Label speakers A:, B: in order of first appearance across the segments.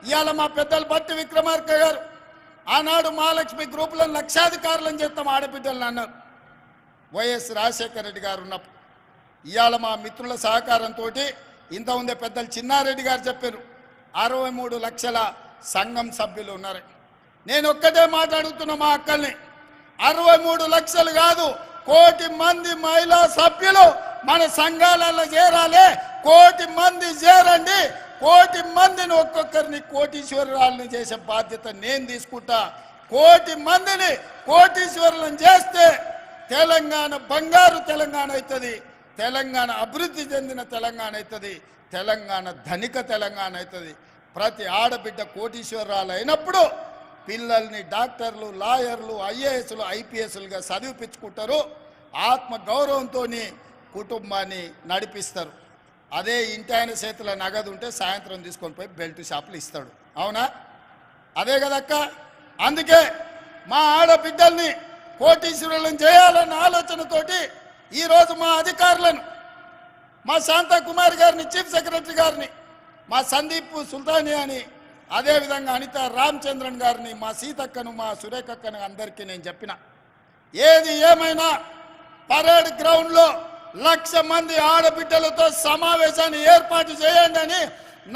A: ఇవాళ మా పెద్దలు బట్టి విక్రమార్క గారు ఆనాడు మహాలక్ష్మి గ్రూపులో లక్షాధికారులను చేస్తాం ఆడబిడ్డలను అన్నారు. వైఎస్ రాజశేఖర రెడ్డి గారు ఉన్నప్పుడు ఇవాళ మా మిత్రుల సహకారంతో ఇంత ఉందే పెద్దలు చిన్నారెడ్డి గారు చెప్పారు 63 లక్షల సంఘం సభ్యులు ఉన్నారు. నేను ఒక్కటే మాట్లాడుతున్నా మా అక్కల్ని, 63 లక్షలు కాదు, 1 కోటి మంది మహిళా సభ్యులు మన సంఘాలలో చేరాలి. 1 కోటి మంది చేరండి. 1 కోటి మందిని ఒక్కొక్కరిని కోటీశ్వరులను చేసే బాధ్యత నేను తీసుకుంటా. 1 కోటి మందిని కోటీశ్వరులను చేస్తే తెలంగాణ బంగారు తెలంగాణ అవుతుంది, తెలంగాణ అభివృద్ధి చెందిన తెలంగాణ అవుతుంది, తెలంగాణ ధనిక తెలంగాణ అవుతుంది. ప్రతి ఆడబిడ్డ కోటీశ్వరాలు అయినప్పుడు పిల్లల్ని డాక్టర్లు, లాయర్లు, ఐఏఎస్లు, ఐపీఎస్లుగా చదివిపించుకుంటారు. ఆత్మ గౌరవంతో కుటుంబాన్ని నడిపిస్తారు. అదే ఇంటి ఆయన చేతుల నగదు ఉంటే సాయంత్రం తీసుకొని పోయి బెల్ట్ షాపులు ఇస్తాడు. అవునా? అదే కదక్క. అందుకే మా ఆడబిడ్డల్ని కోటీశ్వరులను చేయాలన్న ఆలోచనతోటి ఈరోజు మా అధికారులను, మా శాంతకుమారి గారిని, చీఫ్ సెక్రటరీ గారిని, మా సందీప్ సుల్తానియాని, అదేవిధంగా అనిత రామచంద్రన్ గారిని, మా సీతక్కను, మా సురేఖక్కను అందరికీ నేను చెప్పిన, ఏది ఏమైనా పరేడ్ గ్రౌండ్లో 1,00,000 మంది ఆడబిడ్డలతో సమావేశాన్ని ఏర్పాటు చేయండి అని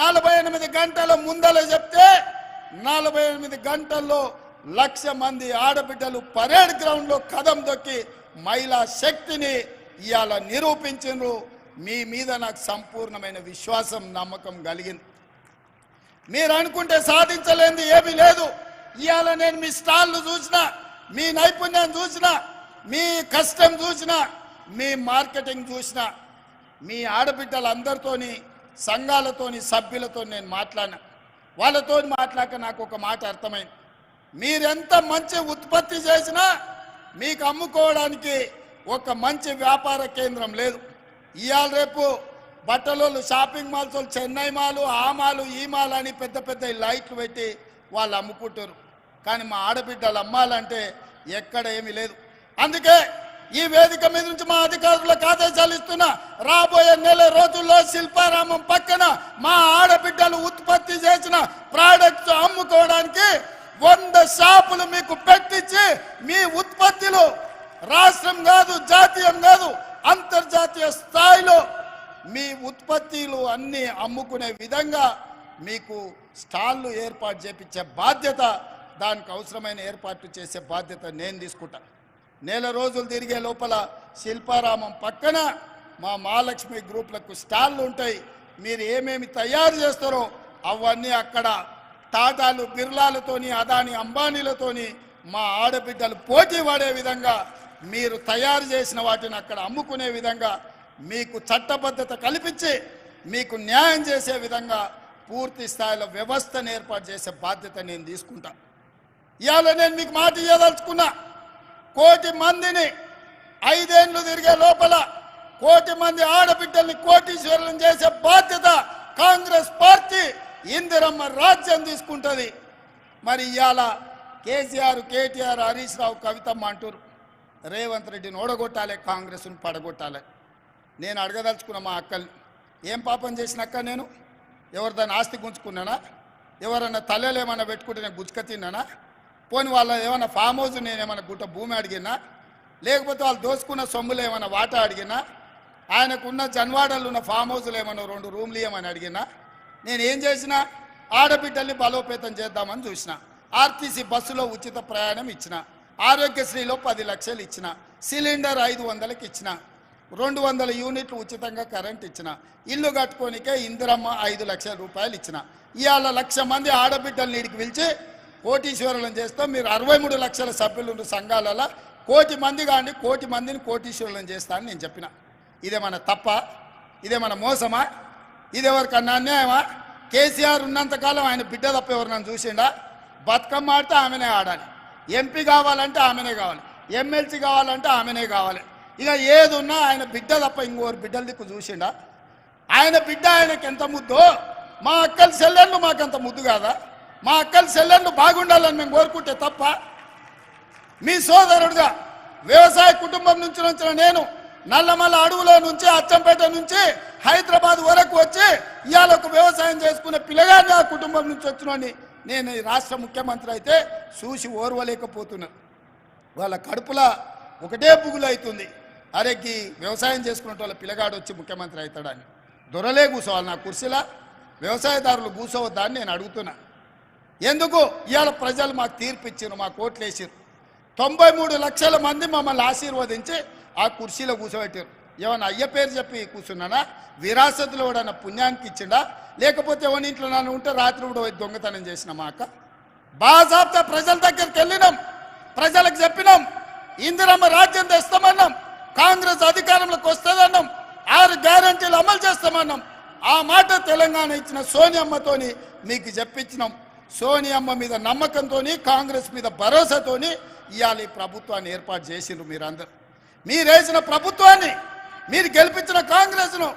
A: 48 గంటల ముందల చెప్తే 48 గంటల్లో 1,00,000 మంది ఆడబిడ్డలు పరేడ్ గ్రౌండ్లో కదం దొక్కి మహిళా శక్తిని ఇవాళ నిరూపించారు. మీ మీద నాకు సంపూర్ణమైన విశ్వాసం, నమ్మకం కలిగింది. మీరు అనుకుంటే సాధించలేనిది ఏమీ లేదు. ఇవాళ నేను మీ స్టాల్ను చూసినా, మీ నైపుణ్యం చూసినా, మీ కష్టం చూసినా, మీ మార్కెటింగ్ చూసినా, మీ ఆడబిడ్డలందరితోని, సంఘాలతోని, సభ్యులతో నేను మాట్లాడినా. వాళ్ళతో మాట్లాడక నాకు ఒక మాట అర్థమైంది. మీరెంత మంచి ఉత్పత్తి చేసినా మీకు అమ్ముకోవడానికి ఒక మంచి వ్యాపార కేంద్రం లేదు. ఇవాళ రేపు బట్టలు, షాపింగ్ మాల్స్, చెన్నై మాలు, ఆ మాలు, ఈ మాల్ అని పెద్ద పెద్ద లైట్లు పెట్టి వాళ్ళు అమ్ముకుంటారు. కానీ మా ఆడబిడ్డలు అమ్మాలంటే ఎక్కడ ఏమీ లేదు. అందుకే ఈ వేదిక మీద నుంచి మా అధికారులకు ఆదేశాలు ఇస్తున్నా, రాబోయే నెల రోజుల్లో శిల్పారామం పక్కన మా ఆడబిడ్డలు ఉత్పత్తి చేసిన ప్రోడక్ట్స్ అమ్ముకోవడానికి 100 షాపులు మీకు పెట్టించి మీ ఉత్పత్తులు రాష్ట్రం కాదు, జాతీయం కాదు, అంతర్జాతీయ స్థాయిలో మీ ఉత్పత్తులు అన్నీ అమ్ముకునే విధంగా మీకు స్టాళ్ళు ఏర్పాటు చేపించే బాధ్యత, దానికి అవసరమైన ఏర్పాటు చేసే బాధ్యత నేను తీసుకుంటా. నెల రోజులు తిరిగే లోపల శిల్పారామం పక్కన మా మహాలక్ష్మి గ్రూపులకు స్టాళ్ళు ఉంటాయి. మీరు ఏమేమి తయారు చేస్తారో అవన్నీ అక్కడ టాటాలు, బిర్లాలతోని, అదాని, అంబానీలతోని మా ఆడబిడ్డలు పోటీ పడే విధంగా మీరు తయారు చేసిన వాటిని అక్కడ అమ్ముకునే విధంగా మీకు చట్టబద్ధత కల్పించి మీకు న్యాయం చేసే విధంగా పూర్తి స్థాయిలో వ్యవస్థను ఏర్పాటు చేసే బాధ్యత నేను తీసుకుంటా. ఇవాళ నేను మీకు మాట ఇవ్వదలుచుకున్నా, 1 కోటి మందిని 5 ఏళ్ళు తిరిగే లోపల 1 కోటి మంది ఆడబిడ్డల్ని కోటీశ్వరులను చేసే బాధ్యత కాంగ్రెస్ పార్టీ ఇందిరమ్మ రాజ్యం తీసుకుంటుంది. మరి ఇవాళ కేసీఆర్, కేటీఆర్, హరీష్ రావు, కవితమ్మ అంటారు రేవంత్ రెడ్డిని ఓడగొట్టాలి, కాంగ్రెస్ను పడగొట్టాలి. నేను అడగదలుచుకున్న మా అక్కల్ని, ఏం పాపం చేసినాక నేను ఎవరిదాన్ని ఆస్తి గుంజుకున్నానా? ఎవరన్నా తల్లెలు ఏమన్నా పెట్టుకుంటే నేను గుజ్జుక తిన్నానా? పోని వాళ్ళ ఏమన్నా ఫామ్ హౌస్ నేనేమన్నా గుట్ట భూమి అడిగినా? లేకపోతే వాళ్ళు దోసుకున్న సొమ్ములు ఏమన్నా వాటా అడిగినా? ఆయనకున్న జన్వాడలు ఉన్న ఫామ్ హౌస్లు ఏమన్నా 2 రూమ్లు ఏమని అడిగినా? నేనేం చేసినా? ఆడబిడ్డల్ని బలోపేతం చేద్దామని చూసిన. ఆర్టీసీ బస్సులో ఉచిత ప్రయాణం ఇచ్చిన, ఆరోగ్యశ్రీలో 10 లక్షలు ఇచ్చిన, సిలిండర్ 500కి ఇచ్చిన, 200 యూనిట్లు ఉచితంగా కరెంట్ ఇచ్చిన, ఇల్లు కట్టుకోనికే ఇందిరమ్మ 5 లక్షల రూపాయలు ఇచ్చిన. ఇవాళ 1,00,000 మంది ఆడబిడ్డల్ని ఇడికి పిలిచి కోటీశ్వరులను చేస్తాం. మీరు 63 లక్షల సభ్యులు సంఘాలలో 1 కోటి మంది కానీ 1 కోటి మందిని కోటీశ్వరులను చేస్తా అని నేను చెప్పిన. ఇదేమన్నా తప్ప? ఇదేమన్నా మోసమా? ఇదెవరికన్నా అన్యాయమా? కేసీఆర్ ఉన్నంతకాలం ఆయన బిడ్డ తప్ప ఎవరినన్నా చూసిండా? బతుకమ్మ ఆడితే ఆమెనే ఆడాలి, ఎంపీ కావాలంటే ఆమెనే కావాలి, ఎమ్మెల్సీ కావాలంటే ఆమెనే కావాలి. ఇక ఏది ఉన్నా ఆయన బిడ్డ తప్ప ఇంకోరు బిడ్డల దిక్కు చూసిండా? ఆయన బిడ్డ ఆయనకి ఎంత ముద్దో, మా అక్కల చెల్లెళ్ళు మాకంత ముద్దు కాదా? మా అక్కల చెల్లెళ్ళు బాగుండాలని మేము కోరుకుంటే తప్ప? మీ సోదరుడుగా వ్యవసాయ కుటుంబం నుంచి వచ్చిన నేను నల్లమల్ల అడవులో నుంచి అచ్చంపేట నుంచి హైదరాబాద్ వరకు వచ్చి ఇవాళ ఒక వ్యవసాయం చేసుకునే పిల్లగాని ఆ కుటుంబం నుంచి వచ్చినోని నేను ఈ రాష్ట్ర ముఖ్యమంత్రి అయితే చూసి ఓర్వలేకపోతున్నా. వాళ్ళ కడుపులో ఒకటే పుగులు అవుతుంది. అరేకి వ్యవసాయం చేసుకునే వాళ్ళ పిల్లగాడు వచ్చి ముఖ్యమంత్రి అవుతాడని. దొరలే కూర్చోవాలి నా కుర్చీలా, వ్యవసాయదారులు కూర్చోవద్దా అని నేను అడుగుతున్నా. ఎందుకు ఇవాళ ప్రజలు మాకు తీర్పు ఇచ్చారు, మాకు ఓట్లు వేసారు. 93 లక్షల మంది మమ్మల్ని ఆశీర్వదించి ఆ కుర్చీలో కూర్చోబెట్టారు. ఏమన్నా అయ్య పేరు చెప్పి కూర్చున్నానా? విరాసతులు కూడా పుణ్యానికి ఇచ్చిండా? లేకపోతే ఎవరి ఇంట్లో నన్ను ఉంటే రాత్రి కూడా దొంగతనం చేసిన మా అక్క? బాజాబ్తా ప్రజల దగ్గరికి వెళ్ళినాం, ప్రజలకు చెప్పినాం, ఇందిరమ్మ రాజ్యం తెస్తామన్నాం, కాంగ్రెస్ అధికారంలోకి వస్తుందన్నాం, 6 గ్యారంటీలు అమలు చేస్తామన్నాం. ఆ మాట తెలంగాణ ఇచ్చిన సోనియమ్మతోని మీకు చెప్పించినాం. సోనియమ్మ మీద నమ్మకంతోని, కాంగ్రెస్ మీద భరోసాతోని ఇవాళ ఈ ప్రభుత్వాన్ని ఏర్పాటు చేసిండ్రు. మీరందరూ మీరేసిన ప్రభుత్వాన్ని, మీరు గెలిపించిన కాంగ్రెస్ను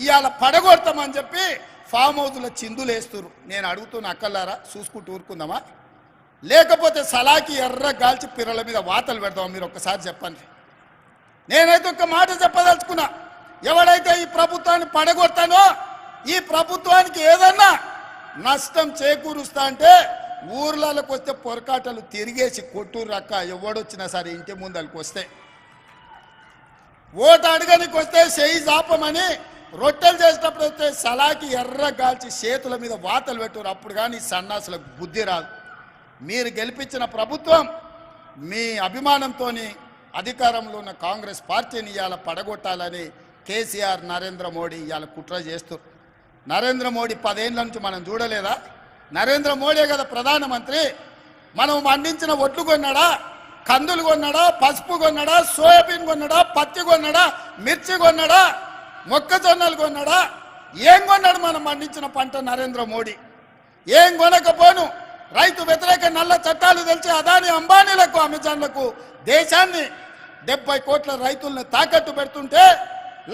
A: ఇవాళ పడగొడతామని చెప్పి ఫామ్ హౌస్లో చిందులు వేస్తున్నారు. నేను అడుగుతున్న అక్కలారా, చూసుకుంటూ ఊరుకుందామా? లేకపోతే సలాకి ఎర్ర గాల్చి పిర్రల మీద వాతలు పెడతామా? మీరు ఒక్కసారి చెప్పండి. నేనైతే ఒక మాట చెప్పదలుచుకున్నా. ఎవడైతే ఈ ప్రభుత్వాన్ని పడగొడతానో, ఈ ప్రభుత్వానికి ఏదన్నా నష్టం చేకూరుస్తా అంటే ఊర్లలోకి వస్తే పొరకాటలు తిరిగేసి కొట్టూరు రక్క ఎవడొచ్చినా సరే ఇంటి ముందరికి వస్తే, ఓటు అడగనికి వస్తే చెయ్యి జాపమని రొట్టెలు చేసేటప్పుడు వస్తే సలాకి ఎర్ర గాల్చి చేతుల మీద వాతలు పెట్టారు. అప్పుడు కానీ సన్నాసులకు బుద్ధి రాదు. మీరు గెలిపించిన ప్రభుత్వం మీ అభిమానంతో అధికారంలో ఉన్న కాంగ్రెస్ పార్టీని ఇవాళ పడగొట్టాలని కేసీఆర్, నరేంద్ర మోడీ ఇవాళ కుట్ర చేస్తారు. నరేంద్ర మోడీ 10 ఏళ్ళ నుంచి మనం చూడలేదా? నరేంద్ర మోడీ కదా ప్రధానమంత్రి. మనం పండించిన ఒడ్లు కొన్నాడా, కందులు కొన్నాడా, పసుపు కొన్నాడా, సోయాబీన్ కొన్నాడా, పత్తి కొన్నాడా, మిర్చి కొన్నాడా, మొక్కజొన్నలు కొన్నాడా? ఏం కొన్నాడు మనం పండించిన పంట నరేంద్ర మోడీ? ఏం కొనకపోను రైతు వ్యతిరేక నల్ల చట్టాలు తెలిసి అదాని అంబానీలకు, అమెజాన్లకు దేశాన్ని 70 కోట్ల రైతులను తాకట్టు పెడుతుంటే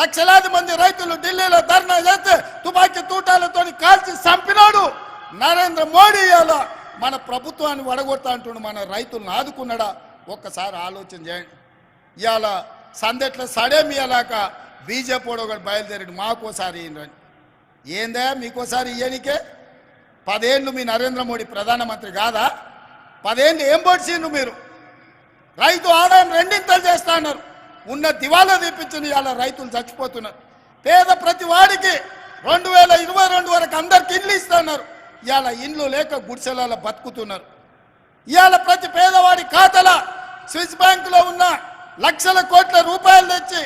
A: లక్షలాది మంది రైతులు ఢిల్లీలో ధర్నా చేస్తే తుపాకీ తూటాలతో కాల్చి చంపినాడు నరేంద్ర మోడీ. ఇవాళ మన ప్రభుత్వాన్ని వడగొడతా అంటుండు. మన రైతులను ఆదుకున్నాడా? ఒక్కసారి ఆలోచన చేయండి. ఇవాళ సందెట్ల సడేమియాలాక బీజేపీ ఒకటి బయలుదేరాడు మాకోసారి ఇయ్యండి. ఏందా మీకోసారి ఇయ్యనికే? 10 ఏళ్ళు మీ నరేంద్ర మోడీ ప్రధానమంత్రి కాదా? 10 ఏళ్ళు ఏం పొడిచిండ్రు మీరు? రైతు ఆదాయం 2 చేస్తా అన్నారు. ఉన్న దివాలా తీపించిన ఇవాళ రైతులు చచ్చిపోతున్నారు. పేద ప్రతి వాడికి 2022 వరకు అందరికి ఇల్లు ఇస్తున్నారు. ఇవాళ ఇండ్లు లేక గుడిసెలలో బతుకుతున్నారు. ఇవాళ ప్రతి పేదవాడి ఖాతాలో స్విస్ బ్యాంకులో ఉన్న లక్షల కోట్ల రూపాయలు తెచ్చి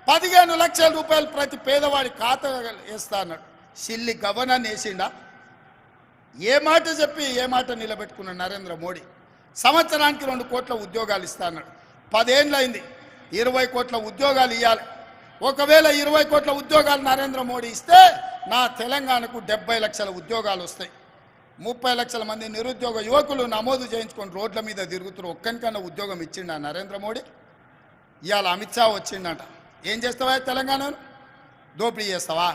A: 15 లక్షల రూపాయలు ప్రతి పేదవాడి ఖాతా వేస్తా అన్నాడు. Silly governor వేసిండా? ఏ మాట చెప్పి ఏ మాట నిలబెట్టుకున్నాడు నరేంద్ర మోడీ? సంవత్సరానికి 2 కోట్ల ఉద్యోగాలు ఇస్తా అన్నాడు. 10 ఏళ్ళు అయింది. 20 కోట్ల ఉద్యోగాలు ఇవ్వాలి. ఒకవేళ 20 కోట్ల ఉద్యోగాలు నరేంద్ర మోడీ ఇస్తే నా తెలంగాణకు 70 లక్షల ఉద్యోగాలు వస్తాయి. 30 లక్షల మంది నిరుద్యోగ యువకులు నమోదు చేయించుకొని రోడ్ల మీద తిరుగుతున్నారు. ఒక్కనికన్నా ఉద్యోగం ఇచ్చిండా నరేంద్ర మోడీ? ఇవాళ అమిత్ షా వచ్చిండట. ఏం చేస్తావా తెలంగాణను? దోపిడీ చేస్తావా?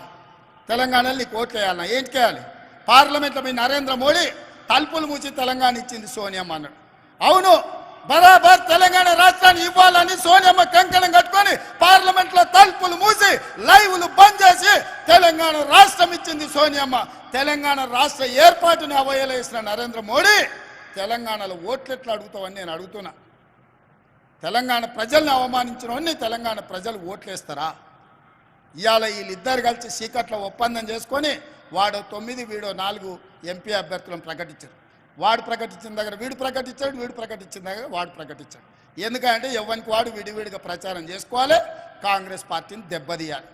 A: తెలంగాణలో నీకు ఓట్లు వేయాలన్నా ఏంటి వేయాలి? పార్లమెంట్లో మీ నరేంద్ర మోడీ తలుపులు మూసి తెలంగాణ ఇచ్చింది సోనియమ్మ అన్నాడు. అవును, బరాబర్ తెలంగాణ రాష్ట్రాన్ని ఇవ్వాలని సోనియమ్మ కంకణం కట్టుకొని పార్లమెంట్లో తలుపులు మూసి లైవ్లు బంద్ చేసి తెలంగాణ రాష్ట్రం ఇచ్చింది సోనియమ్మ. తెలంగాణ రాష్ట్ర ఏర్పాటుని అవయలేసిన నరేంద్ర మోడీ తెలంగాణలో ఓట్లు ఎట్లా అడుగుతావని నేను అడుగుతున్నా. తెలంగాణ ప్రజల్ని అవమానించిన తెలంగాణ ప్రజలు ఓట్లేస్తారా? ఇవాళ వీళ్ళిద్దరు కలిసి చీకట్లో ఒప్పందం చేసుకొని వాడు 9 వీడో 4 ఎంపీ అభ్యర్థులను ప్రకటించారు. వాడు ప్రకటించిన దగ్గర వీడు ప్రకటించాడు, వీడు ప్రకటించిన దగ్గర వాడు ప్రకటించాడు. ఎందుకంటే ఎవరికి వాడు విడివిడిగా ప్రచారం చేసుకోవాలి, కాంగ్రెస్ పార్టీని దెబ్బతీయాలి.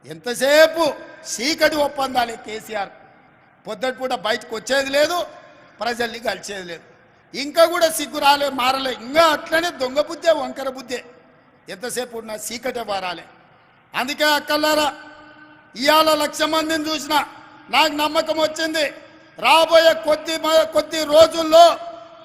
A: ఎంతసేపు చీకటి ఒప్పందాలే కేసీఆర్. పొద్దుటిపూట బయటకు వచ్చేది లేదు, ప్రజల్ని కలిసేది లేదు. ఇంకా కూడా సిగ్గు రాలే, మారలే, ఇంకా అట్లనే దొంగ బుద్ధే, వంకర బుద్ధే. ఎంతసేపు ఉన్న చీకటే వారాలే. అందుకే అక్కలారా, ఇవాళ 1,00,000 మందిని చూసినా నాకు నమ్మకం వచ్చింది. రాబోయే కొద్ది రోజుల్లో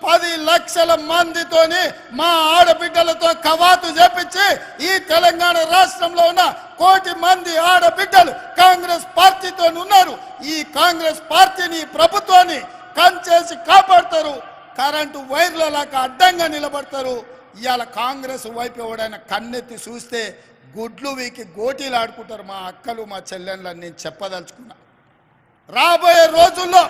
A: 10 లక్షల మందితోని మా ఆడబిడ్డలతో కవాతు చేపించి ఈ తెలంగాణ రాష్ట్రంలో ఉన్న 1 కోటి మంది ఆడబిడ్డలు కాంగ్రెస్ పార్టీతో ఉన్నారు. ఈ కాంగ్రెస్ పార్టీని, ప్రభుత్వాన్ని కంచేసి కాపాడతారు. కరెంటు వైర్ల లాగా అడ్డంగా నిలబడతారు. ఇవాళ కాంగ్రెస్ వైపు ఎవడైనా కన్నెత్తి చూస్తే గుడ్లు వీకి గోటీలు ఆడుకుంటారు మా అక్కలు మా చెల్లెళ్ళని నేను చెప్పదలుచుకున్నా. రాబోయే రోజుల్లో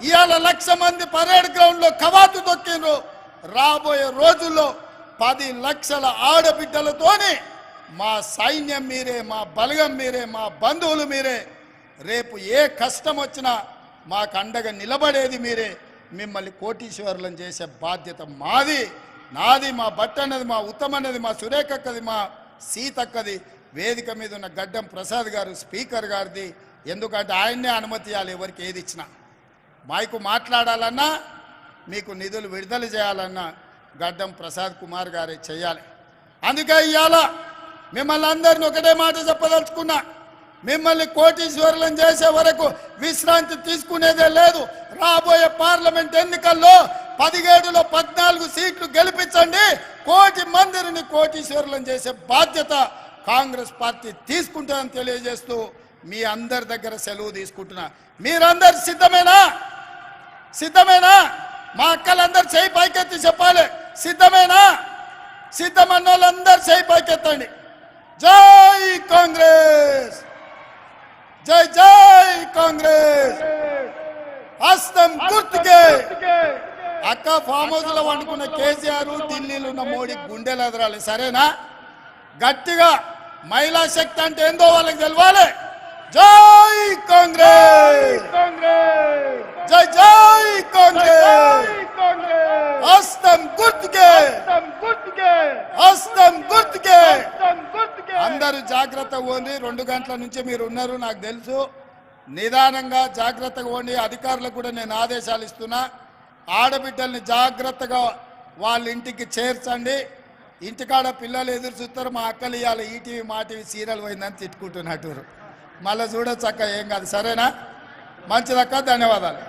A: ఇవాళ 1,00,000 మంది పరేడ్ గ్రౌండ్లో కవాతు తొక్కిండ్రు. రాబోయే రోజుల్లో 10 లక్షల ఆడబిడ్డలతోని మా సైన్యం మీరే, మా బలగం మీరే, మా బంధువులు మీరే. రేపు ఏ కష్టం వచ్చినా మాకు అండగా నిలబడేది మీరే. మిమ్మల్ని కోటీశ్వరులను చేసే బాధ్యత మాది, నాది, మా భట్ అన్నది, మా ఉత్తమ్ అన్నది, మా సురేఖక్కది, మా సీతక్కది. వేదిక మీద ఉన్న గడ్డం ప్రసాద్ గారు స్పీకర్ గారిది. ఎందుకంటే ఆయన్నే అనుమతి ఇవ్వాలి ఎవరికి ఏది ఇచ్చినా. మైకు మాట్లాడాలన్నా మీకు నిధులు విడుదల చేయాలన్నా గడ్డం ప్రసాద్ కుమార్ గారే చేయాలి. అందుకే ఇవాళ మిమ్మల్ని అందరిని ఒకటే మాట చెప్పదలుచుకున్నా, మిమ్మల్ని కోటీశ్వరులను చేసే వరకు విశ్రాంతి తీసుకునేదే లేదు. రాబోయే పార్లమెంట్ ఎన్నికల్లో 17లో 14 సీట్లు గెలిపించండి. 1,00,000 మందిని కోటీశ్వరులను చేసే బాధ్యత కాంగ్రెస్ పార్టీ తీసుకుంటుందని తెలియజేస్తూ మీ అందరి దగ్గర సెలవు తీసుకుంటున్నా. మీరందరు సిద్ధమేనా? సిద్ధమేనా? మా అక్కలందరూ చేయి పైకెత్తి చెప్పాలి. సిద్ధమేనా? సిద్ధమన్న వాళ్ళందరూ చేయి పైకెత్తండి. జై కాంగ్రెస్, జై జై కాంగ్రెస్. హస్తం గుర్తుకే. అక్క ఫామ్ హౌస్ లో వండుకున్న కేసీఆర్, ఢిల్లీలో ఉన్న మోడీ గుండెలు ఎదరాలి. సరేనా? గట్టిగా మహిళా శక్తి అంటే ఏందో వాళ్ళకి తెలవాలి. జై కాంగ్రెస్, జై జై కాంగ్రెస్. హస్తం గుర్తుకే, హస్తం గుర్తుకే. అందరూ జాగ్రత్తగా పోండి. 2 గంటల నుంచి మీరు ఉన్నారు నాకు తెలుసు. నిదానంగా జాగ్రత్తగా పోండి. అధికారులకు కూడా నేను ఆదేశాలు ఇస్తున్నా. ఆడబిడ్డల్ని జాగ్రత్తగా వాళ్ళ ఇంటికి చేర్చండి. ఇంటికాడ పిల్లలు ఎదురు చూస్తారు. మా అక్కలు ఇవాళ ఈటీవీ మా టీవీ సీరియల్ పోయిందని తిట్టుకుంటున్నట్టు. మళ్ళీ చూడొచ్చు అక్క, ఏం కాదు. సరేనా? మంచిదక్క, ధన్యవాదాలు.